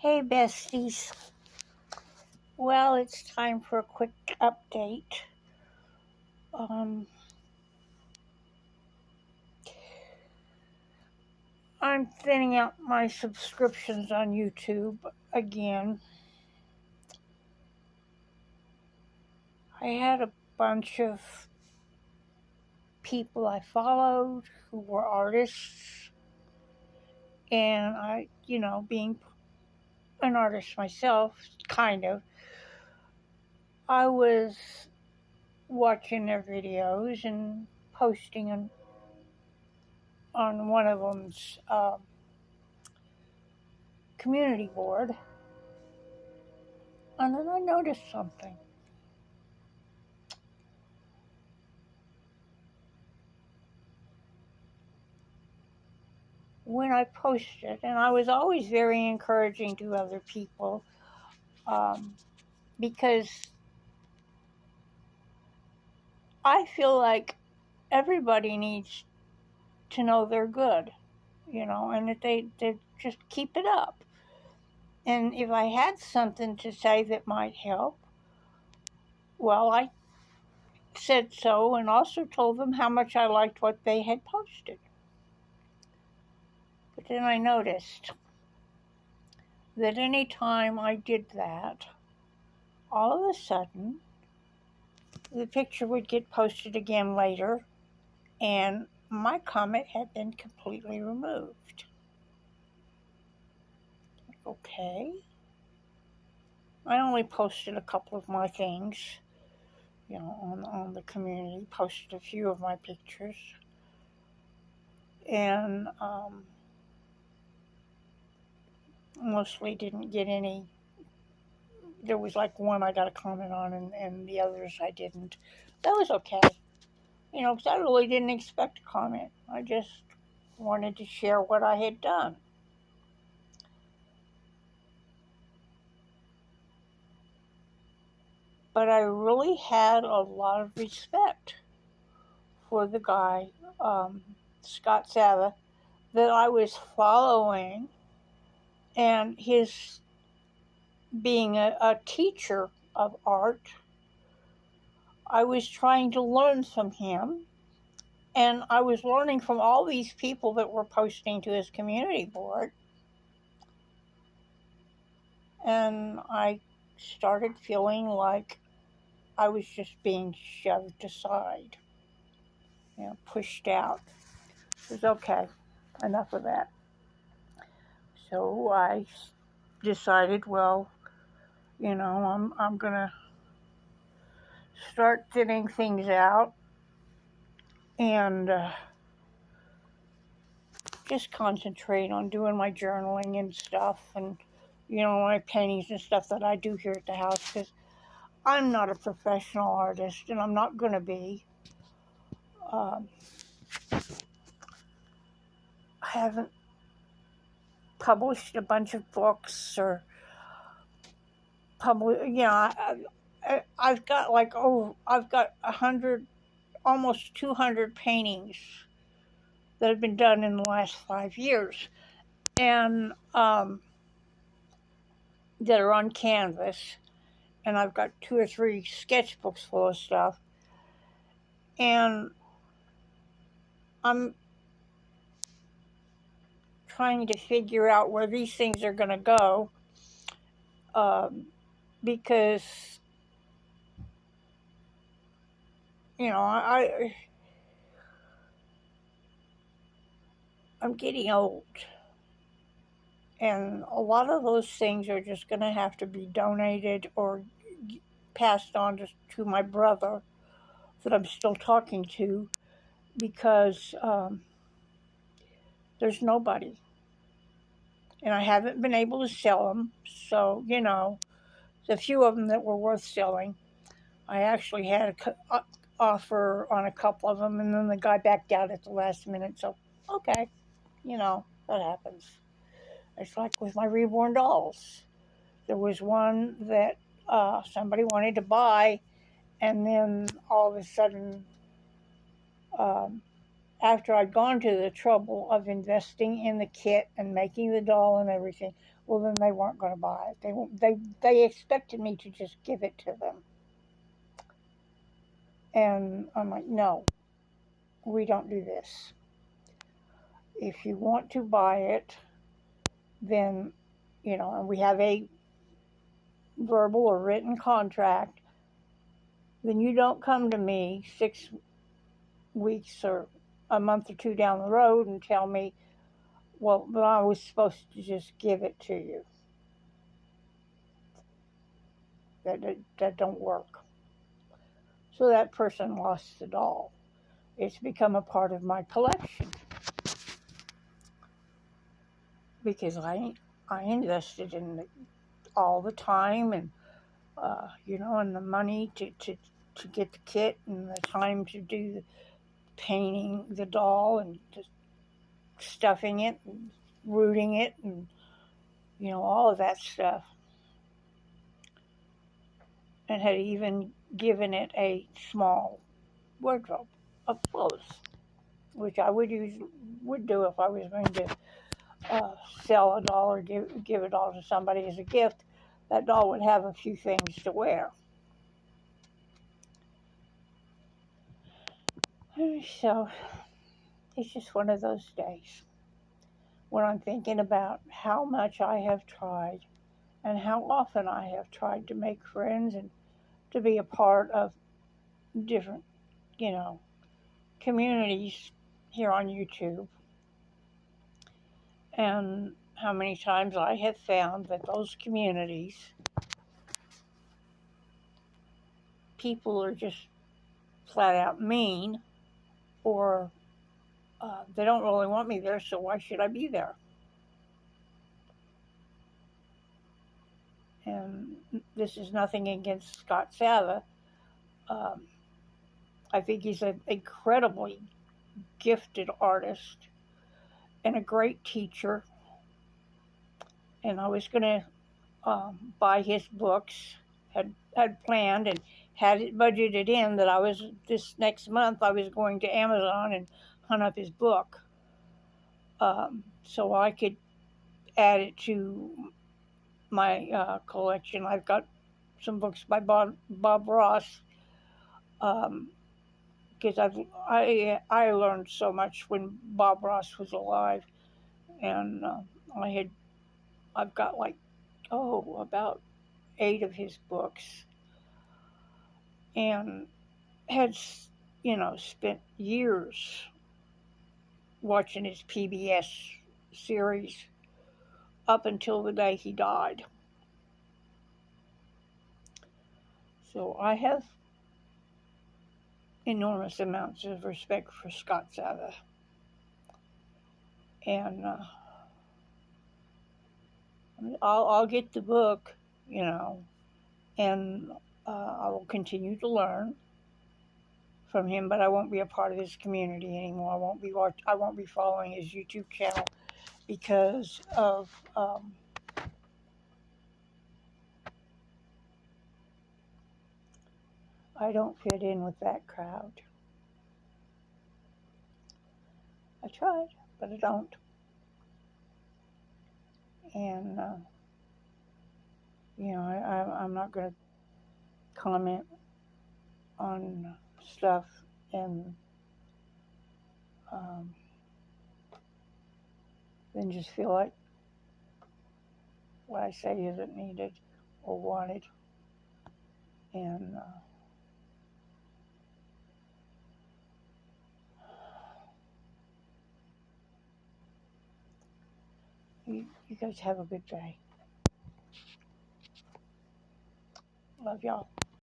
Hey besties. Well, it's time for a quick update. I'm thinning out my subscriptions on YouTube again. I had a bunch of people I followed who were artists, and being an artist myself, kind of, I was watching their videos and posting on one of them's community board, and then I noticed something. When I posted, and I was always very encouraging to other people, because I feel like everybody needs to know they're good, and that they just keep it up. And if I had something to say that might help, well, I said so, and also told them how much I liked what they had posted. But then I noticed that any time I did that, all of a sudden, the picture would get posted again later, and my comment had been completely removed. Okay. I only posted a couple of my things, on the community, posted a few of my pictures, and mostly didn't get any. There was like one I got a comment on, and the others I didn't. That was okay, because I really didn't expect a comment. I just wanted to share what I had done. But I really had a lot of respect for the guy, Scott Sava, that I was following, and his being a teacher of art, I was trying to learn from him, and I was learning from all these people that were posting to his community board, and I started feeling like I was just being shoved aside, pushed out. It was okay, enough of that. So I decided, well, I'm gonna start thinning things out and just concentrate on doing my journaling and stuff, and my paintings and stuff that I do here at the house, because I'm not a professional artist, and I'm not gonna be. I haven't published a bunch of books or I've got I've got 100, almost 200 paintings that have been done in the last 5 years, and that are on canvas, and I've got 2 or 3 sketchbooks full of stuff, and I'm trying to figure out where these things are going to go, because I'm getting old, and a lot of those things are just going to have to be donated or passed on to my brother that I'm still talking to, because there's nobody, and I haven't been able to sell them. So the few of them that were worth selling, I actually had an offer on a couple of them, and then the guy backed out at the last minute. So okay, that happens. It's like with my reborn dolls. There was one that somebody wanted to buy, and then all of a sudden, after I'd gone to the trouble of investing in the kit and making the doll and everything, well, then they weren't going to buy it. They expected me to just give it to them. And I'm like, no, we don't do this. If you want to buy it, then, and we have a verbal or written contract, then you don't come to me 6 weeks or a month or two down the road and tell me, well, but I was supposed to just give it to you. That don't work. So that person lost the doll. It's become a part of my collection because I invested in all the time and and the money to get the kit and the time to do the painting the doll and just stuffing it and rooting it and all of that stuff, and had even given it a small wardrobe of clothes, which I would do if I was going to sell a doll or give a doll to somebody as a gift. That doll would have a few things to wear. So it's just one of those days when I'm thinking about how much I have tried and how often I have tried to make friends and to be a part of different, communities here on YouTube. And how many times I have found that those communities, people are just flat out mean, or they don't really want me there, so why should I be there? And this is nothing against Scott Sava. I think he's an incredibly gifted artist and a great teacher. And I was going to buy his books, had planned and had it budgeted in that this next month I was going to Amazon and hunt up his book, so I could add it to my collection. I've got some books by Bob Ross, because I learned so much when Bob Ross was alive, and I've got about 8 of his books, and had spent years watching his PBS series up until the day he died. So I have enormous amounts of respect for Scott Sava, and I'll get the book, and I will continue to learn from him, but I won't be a part of his community anymore. I won't be following his YouTube channel because of I don't fit in with that crowd. I tried, but I don't. And I'm not going to comment on stuff and then just feel like what I say isn't needed or wanted. And you guys have a good day. Love y'all.